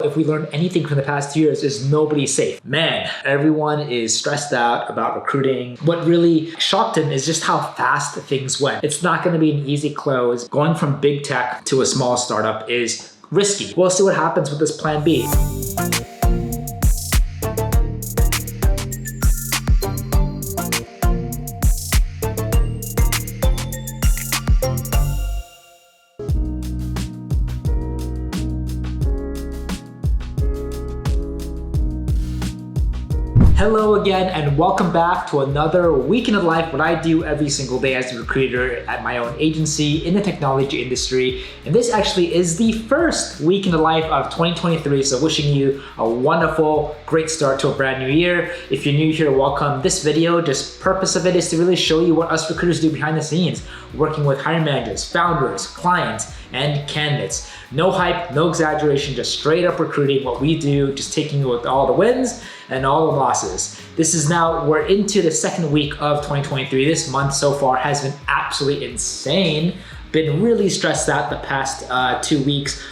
If we learned anything from the past 2 years is nobody's safe. Man, everyone is stressed out about recruiting. What really shocked him is just how fast things went. It's not going to be an easy close. Going from big tech to a small startup is risky. We'll see what happens with this plan B. Hello again and welcome back to another week in the life, what I do every single day as a recruiter at my own agency in the technology industry. And this actually is the first week in the life of 2023. So wishing you a wonderful, great start to a brand new year. If you're new here, welcome. This video, just purpose of it is to really show you what us recruiters do behind the scenes, working with hiring managers, founders, clients, and candidates. No hype, no exaggeration, just straight up recruiting, what we do, just taking you with all the wins and all the losses. We're into the second week of 2023. This month so far has been absolutely insane. Been really stressed out the past 2 weeks,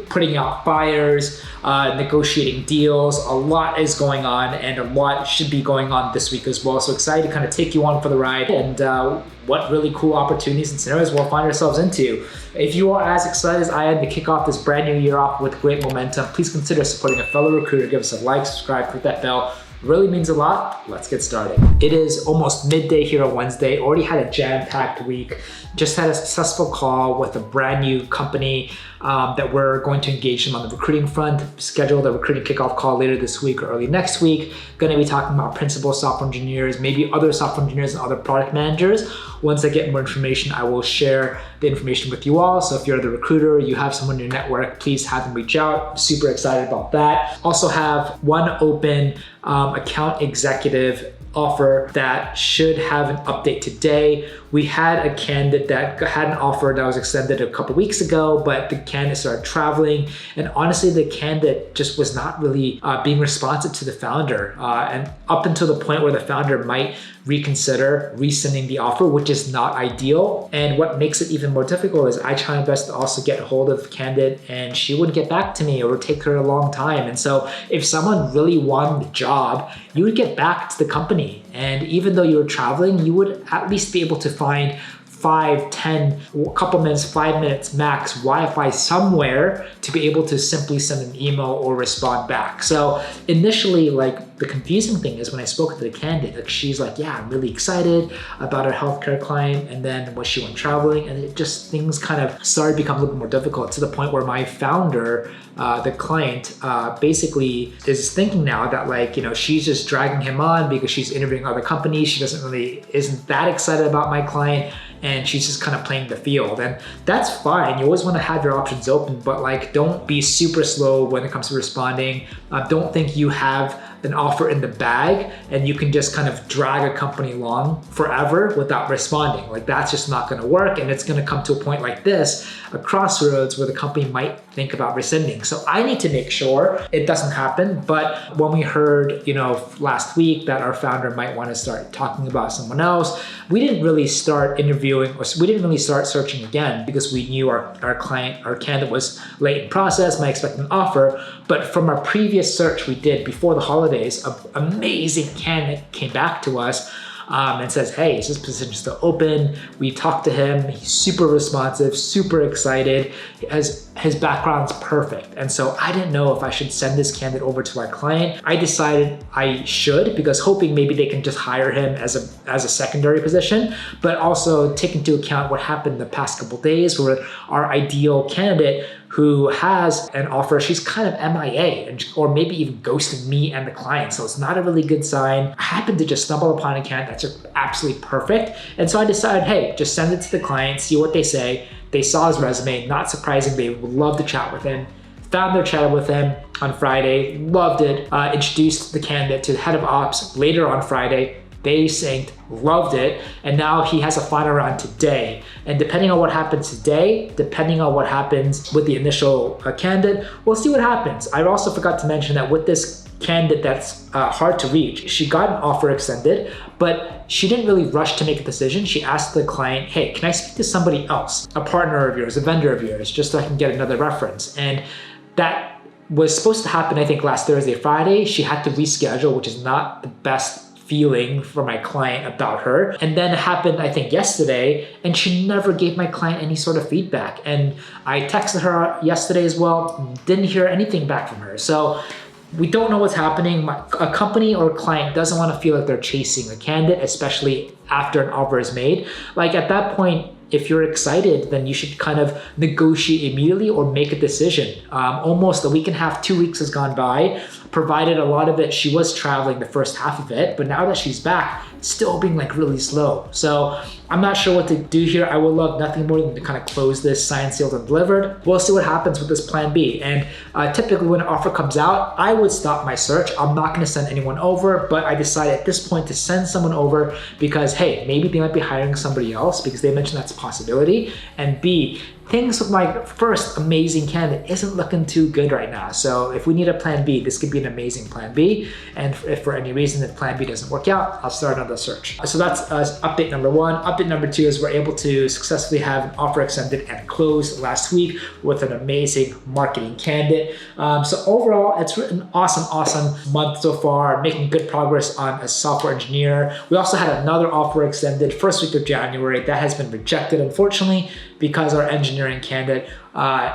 putting out fires, negotiating deals. A lot is going on and a lot should be going on this week as well. So excited to kind of take you on for the ride and what really cool opportunities and scenarios we'll find ourselves into. If you are as excited as I am to kick off this brand new year off with great momentum, please consider supporting a fellow recruiter. Give us a like, subscribe, click that bell. Really means a lot. Let's get started. It is almost midday here on Wednesday. Already had a jam-packed week. Just had a successful call with a brand new company that we're going to engage them on the recruiting front. Scheduled a recruiting kickoff call later this week or early next week. Going to be talking about principal software engineers, maybe other software engineers and other product managers. Once I get more information, I will share the information with you all. So if you're the recruiter, you have someone in your network, please have them reach out. Super excited about that. Also have one open account executive offer that should have an update today. We had a candidate that had an offer that was extended a couple weeks ago, but the candidate started traveling. And honestly, the candidate just was not really being responsive to the founder. And up until the point where the founder might reconsider resending the offer, which is not ideal. And what makes it even more difficult is I try my best to also get a hold of the candidate and she wouldn't get back to me, or it would take her a long time. And so if someone really wanted the job, you would get back to the company. And even though you were traveling, you would at least be able to find 5, 10, a couple minutes, 5 minutes max Wi-Fi somewhere to be able to simply send an email or respond back. So initially, like, the confusing thing is when I spoke to the candidate, like, she's like, yeah, I'm really excited about our healthcare client. And then when she went traveling, and it just, things kind of started to become a little bit more difficult to the point where my founder, the client, basically is thinking now that, like, you know, she's just dragging him on because she's interviewing other companies. She isn't that excited about my client, and she's just kind of playing the field. And that's fine. You always want to have your options open, but like, don't be super slow when it comes to responding. Don't think you have an offer in the bag and you can just kind of drag a company along forever without responding. Like, that's just not going to work. And it's going to come to a point like this, a crossroads where the company might think about rescinding. So I need to make sure it doesn't happen. But when we heard, you know, last week that our founder might want to start talking about someone else, we didn't really start interviewing, or we didn't really start searching again because we knew our candidate was late in process, might expect an offer. But from our previous search we did before the holidays, an amazing candidate came back to us and says, hey, is this position still open? We talked to him. He's super responsive, super excited. His background's perfect. And so I didn't know if I should send this candidate over to our client. I decided I should, because hoping maybe they can just hire him as a secondary position, but also take into account what happened the past couple days where our ideal candidate who has an offer, she's kind of MIA, or maybe even ghosting me and the client. So it's not a really good sign. I happened to just stumble upon a candidate that's just absolutely perfect. And so I decided, hey, just send it to the client, see what they say. They saw his resume, not surprising, they would love to chat with him. Found their chat with him on Friday, loved it, introduced the candidate to the head of ops later on Friday. They synced, loved it, and now he has a final round today. And depending on what happens today, depending on what happens with the initial candidate, we'll see what happens. I also forgot to mention that with this candidate that's hard to reach, she got an offer extended, but she didn't really rush to make a decision. She asked the client, hey, can I speak to somebody else, a partner of yours, a vendor of yours, just so I can get another reference? And that was supposed to happen, I think, last Thursday, Friday. She had to reschedule, which is not the best feeling for my client about her. And then it happened, I think, yesterday, and she never gave my client any sort of feedback. And I texted her yesterday as well, didn't hear anything back from her. So we don't know what's happening. A company or a client doesn't want to feel like they're chasing a candidate, especially after an offer is made. Like at that point, if you're excited, then you should kind of negotiate immediately or make a decision. Almost a week and a half, 2 weeks has gone by, provided a lot of it, she was traveling the first half of it, but now that she's back, it's still being like really slow. So I'm not sure what to do here. I would love nothing more than to kind of close this signed, sealed, and delivered. We'll see what happens with this plan B. And typically when an offer comes out, I would stop my search. I'm not gonna send anyone over, but I decided at this point to send someone over because, hey, maybe they might be hiring somebody else because they mentioned that's a possibility. And B, things with my first amazing candidate isn't looking too good right now. So if we need a plan B, this could be an amazing plan B. And if for any reason that plan B doesn't work out, I'll start another search. So that's update number one. Update number two is we're able to successfully have an offer extended and closed last week with an amazing marketing candidate. So overall, it's an awesome month so far, making good progress on a software engineer. We also had another offer extended first week of January that has been rejected, unfortunately, because our engineering candidate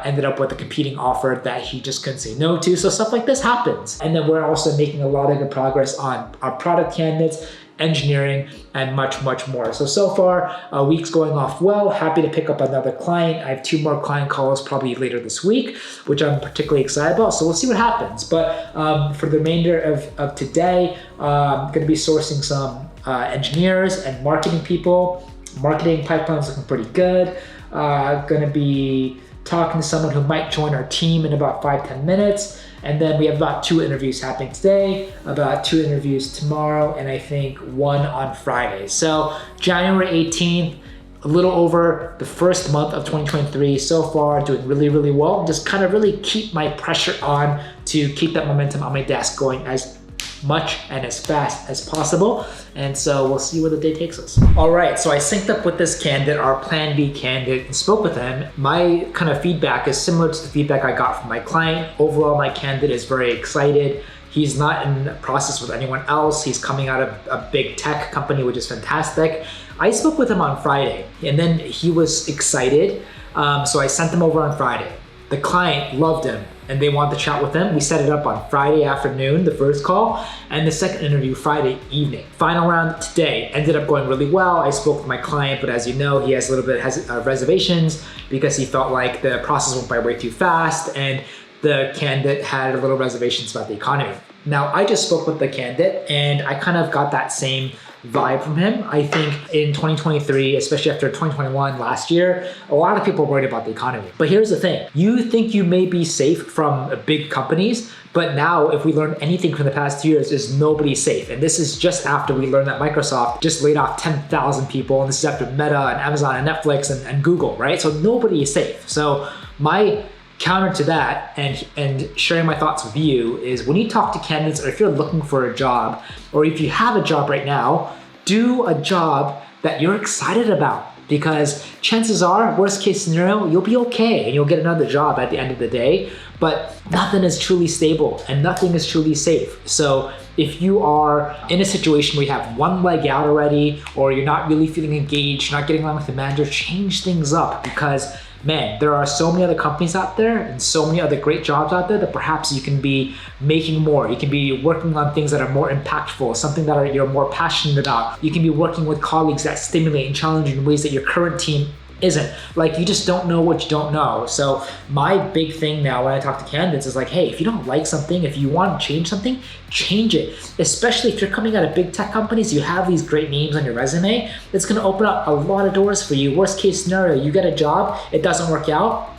ended up with a competing offer that he just couldn't say no to. So stuff like this happens. And then we're also making a lot of good progress on our product candidates, engineering, and much more. So far, a week's going off well. Happy to pick up another client. I have 2 more client calls probably later this week, which I'm particularly excited about. So we'll see what happens. But for the remainder of today, I'm gonna be sourcing some engineers and marketing people. Marketing pipeline's looking pretty good. Gonna be talking to someone who might join our team in about 5-10 minutes. And then we have about 2 interviews happening today, about 2 interviews tomorrow, and I think 1 on Friday. So January 18th, a little over the first month of 2023 so far, doing really well. Just kind of really keep my pressure on to keep that momentum on my desk going as much and as fast as possible. And so we'll see where the day takes us. All right, so I synced up with this candidate, our plan B candidate, and spoke with him. My kind of feedback is similar to the feedback I got from my client. Overall, my candidate is very excited. He's not in a process with anyone else. He's coming out of a big tech company, which is fantastic. I spoke with him on Friday, and then he was excited. So I sent him over on Friday. The client loved him and they wanted to chat with him. We set it up on Friday afternoon, the first call, and the second interview Friday evening. Final round today ended up going really well. I spoke with my client, but as you know, he has a little bit of reservations because he felt like the process went by way too fast and the candidate had a little reservations about the economy. Now, I just spoke with the candidate and I kind of got that same vibe from him. I think in 2023, especially after 2021 last year, a lot of people are worried about the economy. But here's the thing, you think you may be safe from big companies, but now if we learn anything from the past 2 years is nobody's safe. And this is just after we learned that Microsoft just laid off 10,000 people. And this is after Meta and Amazon and Netflix and Google, right? So nobody is safe. So my counter to that and sharing my thoughts with you is when you talk to candidates or if you're looking for a job or if you have a job right now, do a job that you're excited about because chances are, worst case scenario, you'll be okay and you'll get another job at the end of the day, but nothing is truly stable and nothing is truly safe. So if you are in a situation where you have one leg out already or you're not really feeling engaged, not getting along with the manager, change things up because man, there are so many other companies out there and so many other great jobs out there that perhaps you can be making more. You can be working on things that are more impactful, something that you're more passionate about. You can be working with colleagues that stimulate and challenge you in ways that your current team isn't. Like you just don't know what you don't know. So my big thing now when I talk to candidates is like, hey, if you don't like something, if you want to change something, change it. Especially if you're coming out of big tech companies, you have these great names on your resume, it's going to open up a lot of doors for you. Worst case scenario, you get a job, it doesn't work out,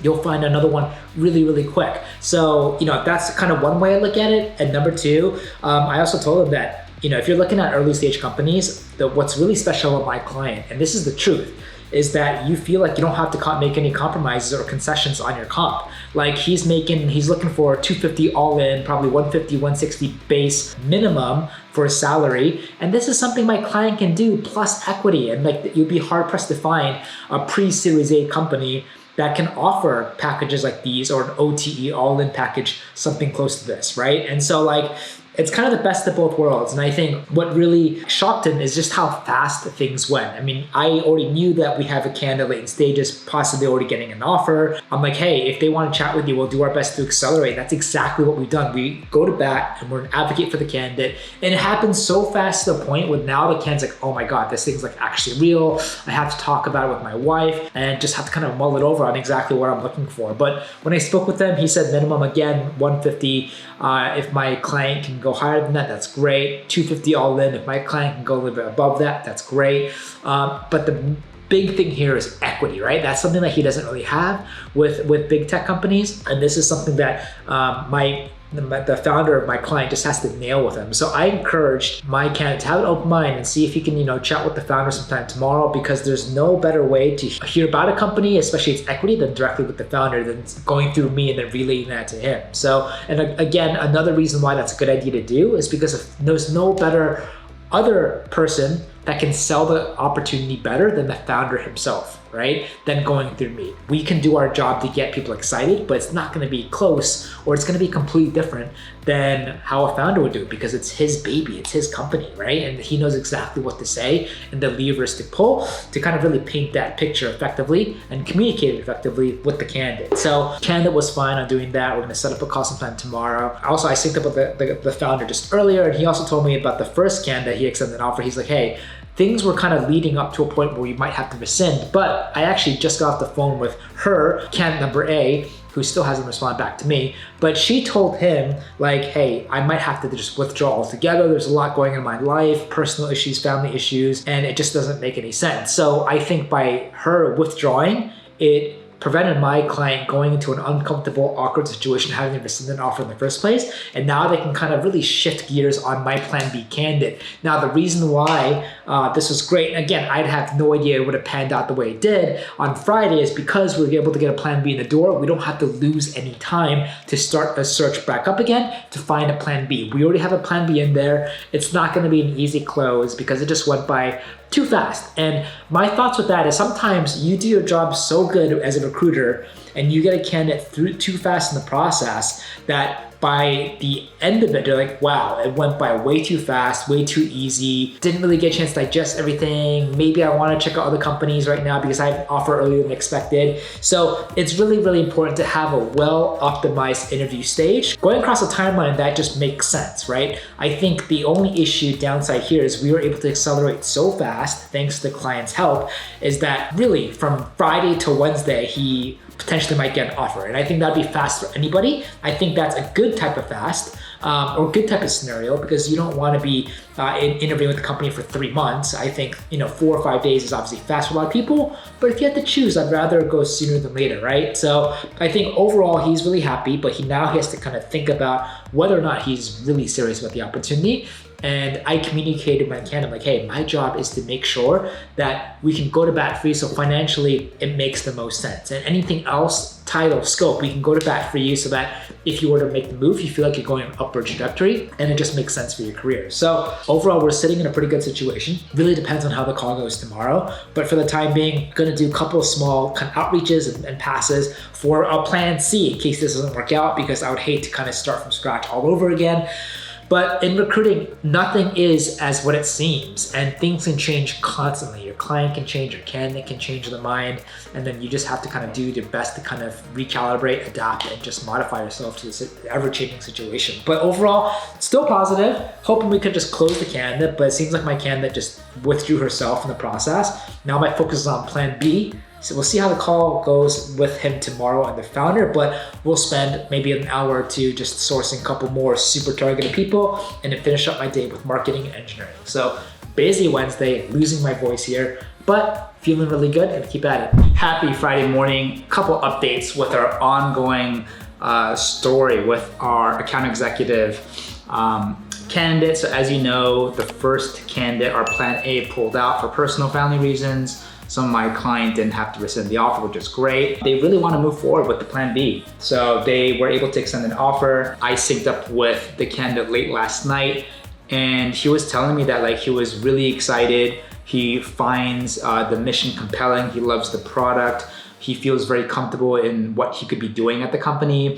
you'll find another one really quick. So, that's kind of one way I look at it. And number two, I also told them that, if you're looking at early stage companies, what's really special about my client, and this is the truth, is that you feel like you don't have to make any compromises or concessions on your comp. Like he's looking for 250 all in, probably 150, 160 base minimum for a salary. And this is something my client can do plus equity. And like you'd be hard pressed to find a pre-Series A company that can offer packages like these or an OTE all-in package, something close to this, right? And so like, it's kind of the best of both worlds. And I think what really shocked him is just how fast things went. I mean, I already knew that we have a candidate late in stages, possibly already getting an offer. I'm like, hey, if they want to chat with you, we'll do our best to accelerate. That's exactly what we've done. We go to bat and we're an advocate for the candidate. And it happens so fast to the point where now the candidate's like, oh my God, this thing's like actually real. I have to talk about it with my wife and just have to kind of mull it over on exactly what I'm looking for. But when I spoke with them, he said minimum, again, 150. If my client can go higher than that, that's great. 250 all in. If my client can go a little bit above that, that's great. But the big thing here is equity, right? That's something that he doesn't really have with big tech companies. And this is something that the founder of my client just has to nail with him. So I encouraged my candidate to have an open mind and see if he can, chat with the founder sometime tomorrow, because there's no better way to hear about a company, especially its equity, than directly with the founder, than going through me and then relaying that to him. So, and again, another reason why that's a good idea to do is because there's no better other person that can sell the opportunity better than the founder himself, right? Than going through me. We can do our job to get people excited, but it's not gonna be close, or it's gonna be completely different than how a founder would do it, because it's his baby, it's his company, right? And he knows exactly what to say and the levers to pull to kind of really paint that picture effectively and communicate it effectively with the candidate. So candidate was fine on doing that. We're gonna set up a call sometime tomorrow. Also, I synced up with the founder just earlier, and he also told me about the first candidate he extended an offer. He's like, hey, things were kind of leading up to a point where we might have to rescind, but I actually just got off the phone with her, candidate number A, who still hasn't responded back to me, but she told him like, hey, I might have to just withdraw altogether. There's a lot going on in my life, personal issues, family issues, and it just doesn't make any sense. So I think by her withdrawing, it prevented my client going into an uncomfortable, awkward situation, having to rescind an offer in the first place. And now they can kind of really shift gears on my plan B candidate. Now, the reason why this was great, and again, I'd have no idea it would have panned out the way it did on Friday, is because we were able to get a plan B in the door. We don't have to lose any time to start the search back up again to find a plan B. We already have a plan B in there. It's not going to be an easy close because it just went by too fast. And my thoughts with that is sometimes you do your job so good as a recruiter and you get a candidate through too fast in the process that by the end of it, they're like, wow, it went by way too fast, way too easy, didn't really get a chance to digest everything. Maybe I want to check out other companies right now because I have an offer earlier than expected. So it's really, really important to have a well-optimized interview stage. Going across a timeline, that just makes sense, right? I think the only issue downside here is we were able to accelerate so fast, thanks to the client's help, is that really from Friday to Wednesday, he potentially might get an offer. And I think that'd be fast for anybody. I think that's a good type of fast or good type of scenario, because you don't want to be interviewing with the company for 3 months. I think 4 or 5 days is obviously fast for a lot of people, but if you had to choose, I'd rather go sooner than later, right? So I think overall he's really happy, but now he has to kind of think about whether or not he's really serious about the opportunity. And I communicated with my candidate, like, hey, my job is to make sure that we can go to bat for you, so financially it makes the most sense. And anything else, title, scope, we can go to bat for you so that if you were to make the move, you feel like you're going on an upward trajectory and it just makes sense for your career. So overall, we're sitting in a pretty good situation. Really depends on how the call goes tomorrow. But for the time being, gonna do a couple of small kind of outreaches and passes for a plan C in case this doesn't work out, because I would hate to kind of start from scratch all over again. But in recruiting, nothing is as what it seems, and things can change constantly. Your client can change, your candidate can change their mind, and then you just have to kind of do your best to kind of recalibrate, adapt, and just modify yourself to this ever-changing situation. But overall, still positive, hoping we could just close the candidate, but it seems like my candidate just withdrew herself in the process. Now my focus is on plan B. So we'll see how the call goes with him tomorrow and the founder, but we'll spend maybe an hour or two just sourcing a couple more super targeted people and then finish up my day with marketing and engineering. So busy Wednesday, losing my voice here, but feeling really good and keep at it. Happy Friday morning. Couple updates with our ongoing story with our account executive candidate. So as you know, the first candidate, our plan A, pulled out for personal family reasons. So my client didn't have to rescind the offer, which is great. They really want to move forward with the plan B. So they were able to extend an offer. I synced up with the candidate late last night, and he was telling me that like he was really excited. He finds the mission compelling. He loves the product. He feels very comfortable in what he could be doing at the company.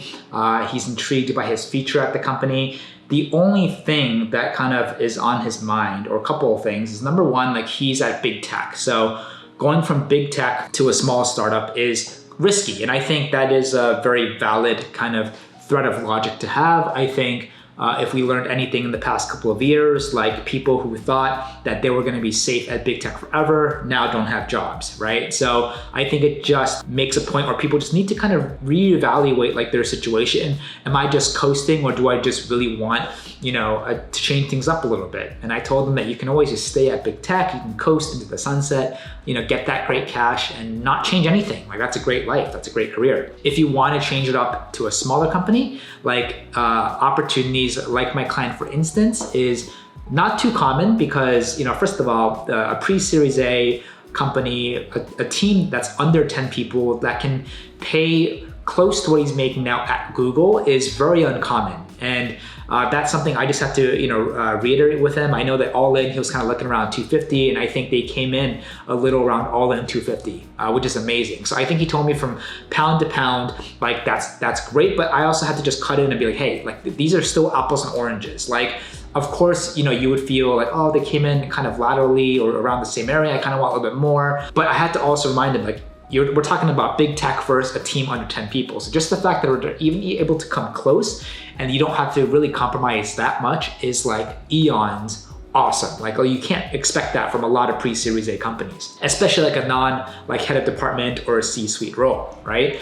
He's intrigued by his future at the company. The only thing that kind of is on his mind, or a couple of things, is number one, like he's at big tech. So going from big tech to a small startup is risky. And I think that is a very valid kind of thread of logic to have. I think if we learned anything in the past couple of years, like people who thought that they were going to be safe at big tech forever now don't have jobs, right? So I think it just makes a point where people just need to kind of reevaluate like their situation. Am I just coasting, or do I just really want, to change things up a little bit? And I told them that you can always just stay at big tech, you can coast into the sunset, get that great cash and not change anything. Like that's a great life, that's a great career. If you want to change it up to a smaller company, like opportunities like my client, for instance, is not too common because, first of all, a pre-Series A company, a team that's under 10 people that can pay close to what he's making now at Google is very uncommon. And that's something I just have to, reiterate with him. I know that all in, he was kind of looking around 250, and I think they came in a little around all in 250, which is amazing. So I think he told me from pound to pound, like that's great. But I also had to just cut in and be like, hey, like these are still apples and oranges. Like, of course, you would feel like, oh, they came in kind of laterally or around the same area. I kind of want a little bit more. But I had to also remind him, like, we're talking about big tech first, a team under 10 people. So just the fact that we're even able to come close and you don't have to really compromise that much is like eons awesome. Like, you can't expect that from a lot of pre-Series A companies, especially like a head of department or a C-suite role, right?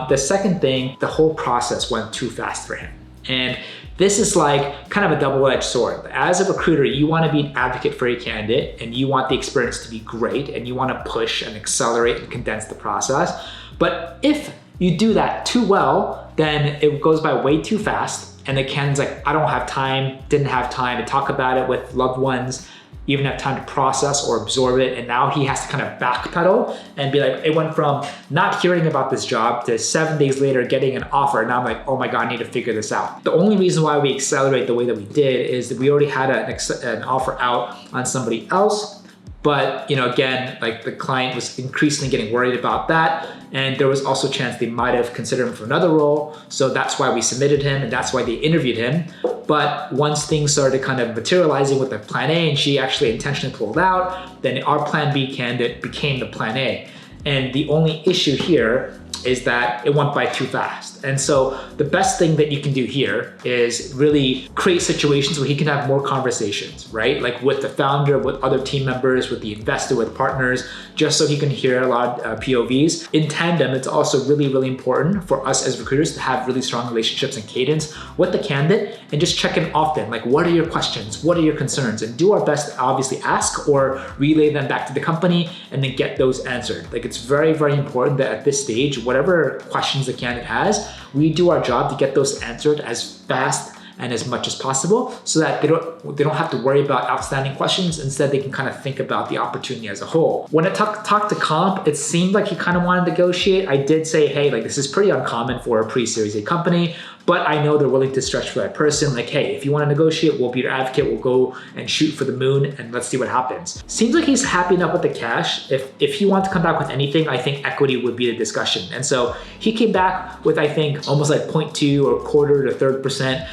The second thing, the whole process went too fast for him. And this is like kind of a double-edged sword. As a recruiter, you want to be an advocate for your candidate and you want the experience to be great and you want to push and accelerate and condense the process. But if you do that too well, then it goes by way too fast and the candidate's like, I don't have time, didn't have time to talk about it with loved ones, even have time to process or absorb it. And now he has to kind of backpedal and be like, it went from not hearing about this job to 7 days later getting an offer. And now I'm like, oh my God, I need to figure this out. The only reason why we accelerate the way that we did is that we already had an offer out on somebody else. But, again, like the client was increasingly getting worried about that. And there was also a chance they might have considered him for another role. So that's why we submitted him and that's why they interviewed him. But once things started kind of materializing with the plan A and she actually intentionally pulled out, then our plan B candidate became the plan A. And the only issue here is that it went by too fast. And so the best thing that you can do here is really create situations where he can have more conversations, right? Like with the founder, with other team members, with the investor, with partners, just so he can hear a lot of POVs. In tandem, it's also really, really important for us as recruiters to have really strong relationships and cadence with the candidate and just check in often. Like, what are your questions? What are your concerns? And do our best to obviously ask or relay them back to the company and then get those answered. Like, it's very, very important that at this stage, whatever questions the candidate has, we do our job to get those answered as fast and as much as possible so that they don't have to worry about outstanding questions. Instead, they can kind of think about the opportunity as a whole. When I talked to comp, it seemed like he kind of wanted to negotiate. I did say, hey, like this is pretty uncommon for a pre-Series A company, but I know they're willing to stretch for that person. Like, hey, if you want to negotiate, we'll be your advocate. We'll go and shoot for the moon and let's see what happens. Seems like he's happy enough with the cash. If he wants to come back with anything, I think equity would be the discussion. And so he came back with, I think, almost like 0.2 or quarter to third percent,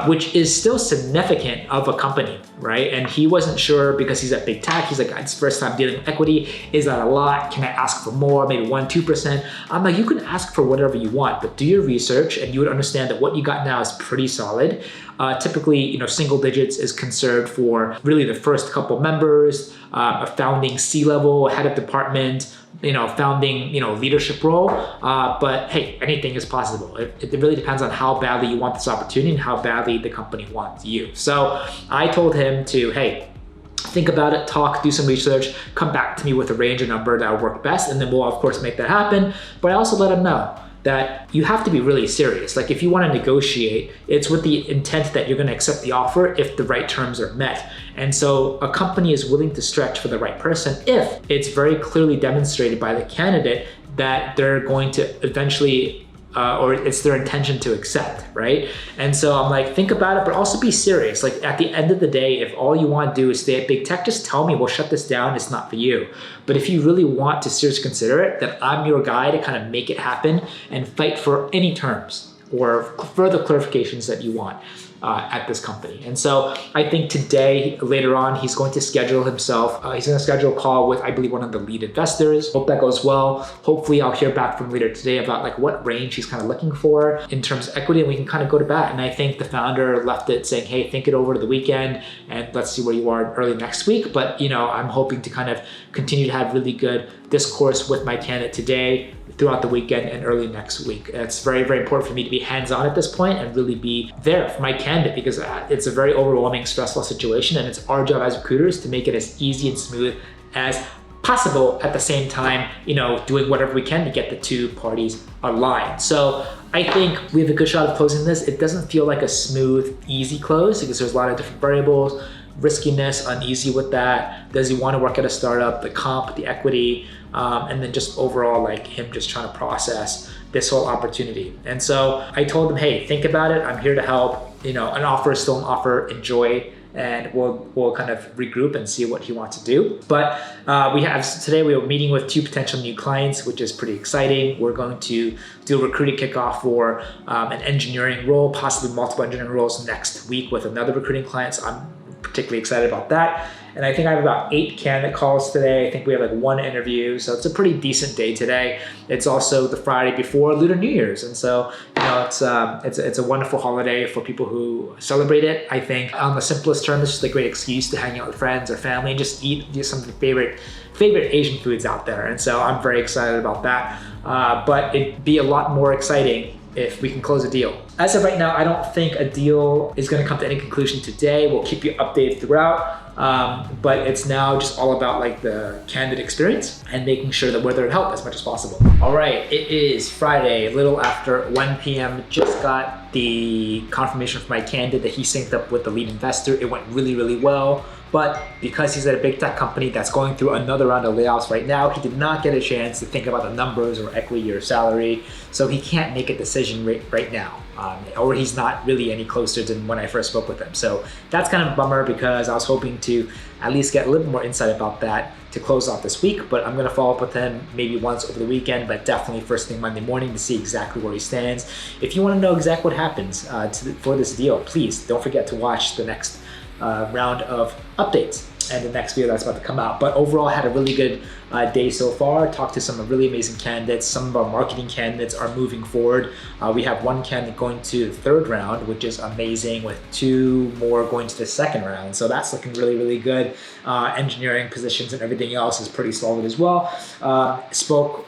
which is still significant of a company, right? And he wasn't sure because he's at big tech. He's like, it's the first time dealing with equity. Is that a lot? Can I ask for more? Maybe 1-2%? I'm like, you can ask for whatever you want, but do your research and you would understand that what you got now is pretty solid. Typically, single digits is conserved for really the first couple members, a founding C-level, head of department, founding, leadership role. But hey, anything is possible. It really depends on how badly you want this opportunity and how badly the company wants you. So I told him to, hey, think about it, talk, do some research, come back to me with a range of number that will work best. And then we'll of course make that happen. But I also let him know that you have to be really serious. Like if you want to negotiate, it's with the intent that you're going to accept the offer if the right terms are met. And so a company is willing to stretch for the right person if it's very clearly demonstrated by the candidate that they're going to eventually or it's their intention to accept, right? And so I'm like, think about it, but also be serious. Like at the end of the day, if all you want to do is stay at big tech, just tell me, we'll shut this down. It's not for you. But if you really want to seriously consider it, then I'm your guy to kind of make it happen and fight for any terms or further clarifications that you want at this company. And so I think today, later on, he's going to schedule himself, he's going to schedule a call with, I believe, one of the lead investors. Hope that goes well. Hopefully I'll hear back from later today about like what range he's kind of looking for in terms of equity, and we can kind of go to bat. And I think the founder left it saying, hey, think it over to the weekend and let's see where you are early next week. But I'm hoping to kind of continue to have really good discourse with my candidate today, throughout the weekend, and early next week. It's very, very important for me to be hands-on at this point and really be there for my candidate, because it's a very overwhelming, stressful situation, and it's our job as recruiters to make it as easy and smooth as possible, at the same time, doing whatever we can to get the two parties aligned. So I think we have a good shot of closing this. It doesn't feel like a smooth, easy close because there's a lot of different variables, riskiness, uneasy with that. Does he want to work at a startup, the comp, the equity, and then just overall like him just trying to process this whole opportunity. And so I told him, hey, think about it. I'm here to help. An offer is still an offer. Enjoy, and we'll kind of regroup and see what he wants to do. But today we are meeting with 2 potential new clients, which is pretty exciting. We're going to do a recruiting kickoff for an engineering role, possibly multiple engineering roles next week with another recruiting client. So I'm particularly excited about that. And I think I have about 8 candidate calls today. I think we have like 1 interview. So it's a pretty decent day today. It's also the Friday before Lunar New Year's. And so, it's a wonderful holiday for people who celebrate it. I think on the simplest term, it's just a great excuse to hang out with friends or family and just eat some of the favorite Asian foods out there. And so I'm very excited about that. But it'd be a lot more exciting if we can close a deal. As of right now, I don't think a deal is going to come to any conclusion today. We'll keep you updated throughout. But it's now just all about like the candidate experience and making sure that we're there to help as much as possible. All right, it is Friday, a little after 1 p.m. Just got the confirmation from my candidate that he synced up with the lead investor. It went really, really well. But because he's at a big tech company that's going through another round of layoffs right now, he did not get a chance to think about the numbers or equity or salary. So he can't make a decision right now. Or he's not really any closer than when I first spoke with him. So that's kind of a bummer, because I was hoping to at least get a little more insight about that to close off this week. But I'm gonna follow up with him maybe once over the weekend, but definitely first thing Monday morning to see exactly where he stands. If you wanna know exactly what happens for this deal, please don't forget to watch the next round of updates and the next video that's about to come out. But overall, I had a really good day so far. Talked to some really amazing candidates. Some of our marketing candidates are moving forward. We have 1 candidate going to the 3rd round, which is amazing, with 2 more going to the 2nd round. So that's looking really, really good. Engineering positions and everything else is pretty solid as well. Spoke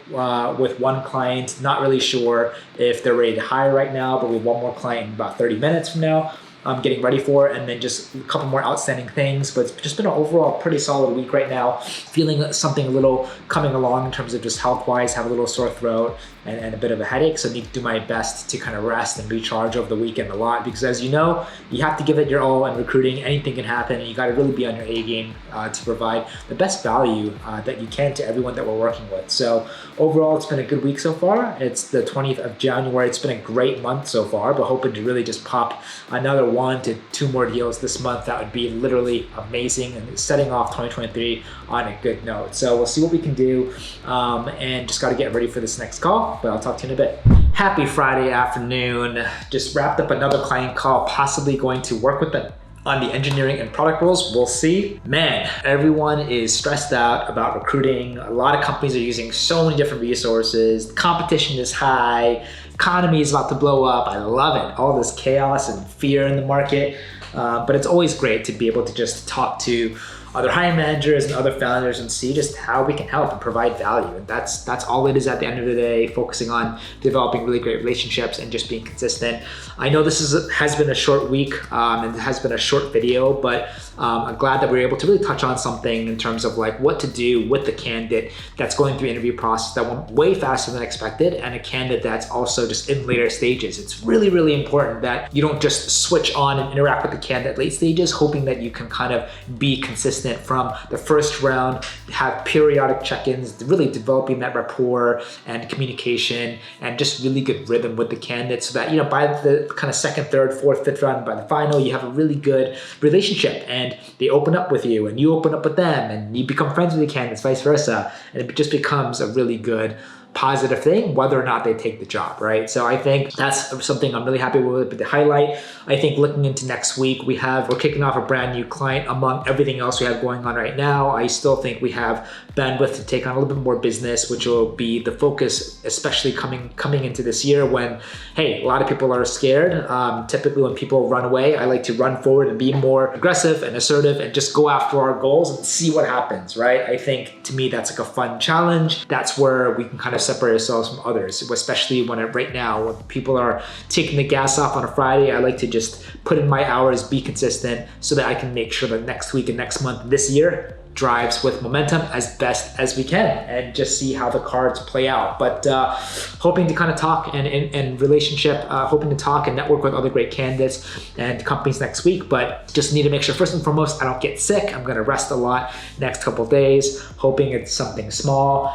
with 1 client, not really sure if they're ready to hire right now, but we have 1 more client in about 30 minutes from now. I'm getting ready for it, and then just a couple more outstanding things. But it's just been an overall pretty solid week right now. Feeling something a little coming along in terms of just health-wise, have a little sore throat and a bit of a headache. So I need to do my best to kind of rest and recharge over the weekend a lot, because as you know, you have to give it your all in recruiting. Anything can happen, and you got to really be on your A game to provide the best value that you can to everyone that we're working with. So overall, it's been a good week so far. It's the 20th of January. It's been a great month so far, but hoping to really just pop another 1 to 2 more deals this month. That would be literally amazing, and setting off 2023 on a good note. So we'll see what we can do, and just got to get ready for this next call, but I'll talk to you in a bit. Happy Friday afternoon. Just wrapped up another client call, possibly going to work with them on the engineering and product roles. We'll see. Man, everyone is stressed out about recruiting. A lot of companies are using so many different resources. The competition is high. Economy is about to blow up. I love it. All this chaos and fear in the market. But it's always great to be able to just talk to other hiring managers and other founders and see just how we can help and provide value. And that's all it is at the end of the day, focusing on developing really great relationships and just being consistent. I know this has been a short week and it has been a short video, but I'm glad that we were able to really touch on something in terms of like what to do with the candidate that's going through interview process that went way faster than expected, and a candidate that's also just in later stages. It's really, really important that you don't just switch on and interact with the candidate at late stages, hoping that you can kind of be consistent consistent from the first round, have periodic check-ins, really developing that rapport and communication and just really good rhythm with the candidates so that, you know, by the kind of second, third, fourth, fifth round, by the final, you have a really good relationship and they open up with you and you open up with them and you become friends with the candidates, vice versa. And it just becomes a really good positive thing, whether or not they take the job, right? So I think that's something I'm really happy with. But the highlight, I think looking into next week, we're kicking off a brand new client among everything else we have going on right now. I still think we have bandwidth to take on a little bit more business, which will be the focus, especially coming into this year when, hey, a lot of people are scared. Typically when people run away, I like to run forward and be more aggressive and assertive and just go after our goals and see what happens, right? I think to me, that's like a fun challenge. That's where we can kind of separate ourselves from others, especially right now when people are taking the gas off on a Friday. I like to just put in my hours, be consistent so that I can make sure that next week and next month, this year, drives with momentum as best as we can and just see how the cards play out. But hoping to kind of talk and relationship, hoping to talk and network with other great candidates and companies next week, but just need to make sure first and foremost, I don't get sick. I'm gonna rest a lot next couple of days, hoping it's something small.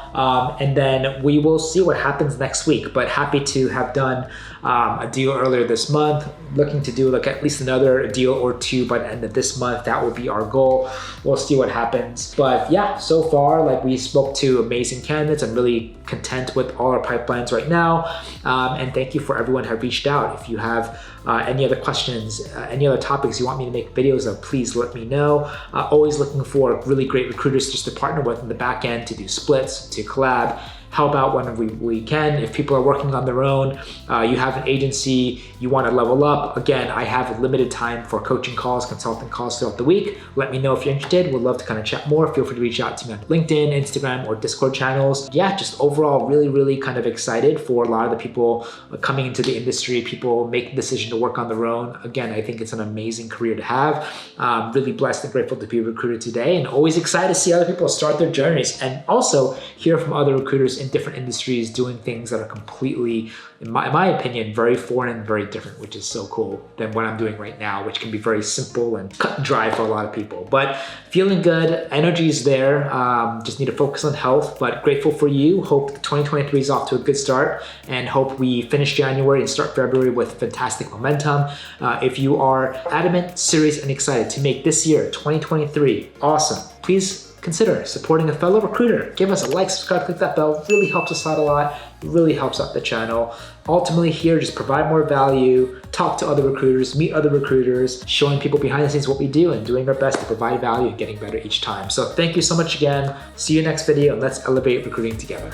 And then we will see what happens next week, but happy to have done a deal earlier this month, looking to do like at least another deal or two by the end of this month. That will be our goal. We'll see what happens. But yeah, so far, like we spoke to amazing candidates. I'm really content with all our pipelines right now. And thank you for everyone who have reached out. If you have any other questions, any other topics you want me to make videos of, please let me know. Always looking for really great recruiters just to partner with in the back end to do splits, to collab, help out whenever we can. If people are working on their own, you have an agency, you want to level up. Again, I have a limited time for coaching calls, consulting calls throughout the week. Let me know if you're interested. We'd love to kind of chat more. Feel free to reach out to me on LinkedIn, Instagram, or Discord channels. Yeah, just overall really kind of excited for a lot of the people coming into the industry, people making the decision to work on their own. Again, I think it's an amazing career to have. Really blessed and grateful to be a recruiter today, and always excited to see other people start their journeys and also hear from other recruiters in different industries doing things that are completely, in my opinion, very foreign and very different, which is so cool than what I'm doing right now, which can be very simple and cut and dry for a lot of people. But feeling good, energy is there, just need to focus on health, but grateful for you. Hope 2023 is off to a good start and hope we finish January and start February with fantastic momentum. If you are adamant, serious, and excited to make this year, 2023, awesome, please consider supporting a fellow recruiter. Give us a like, subscribe, click that bell. Really helps us out a lot. Really helps out the channel. Ultimately here, just provide more value, talk to other recruiters, meet other recruiters, showing people behind the scenes what we do and doing our best to provide value and getting better each time. So thank you so much again. See you next video and let's elevate recruiting together.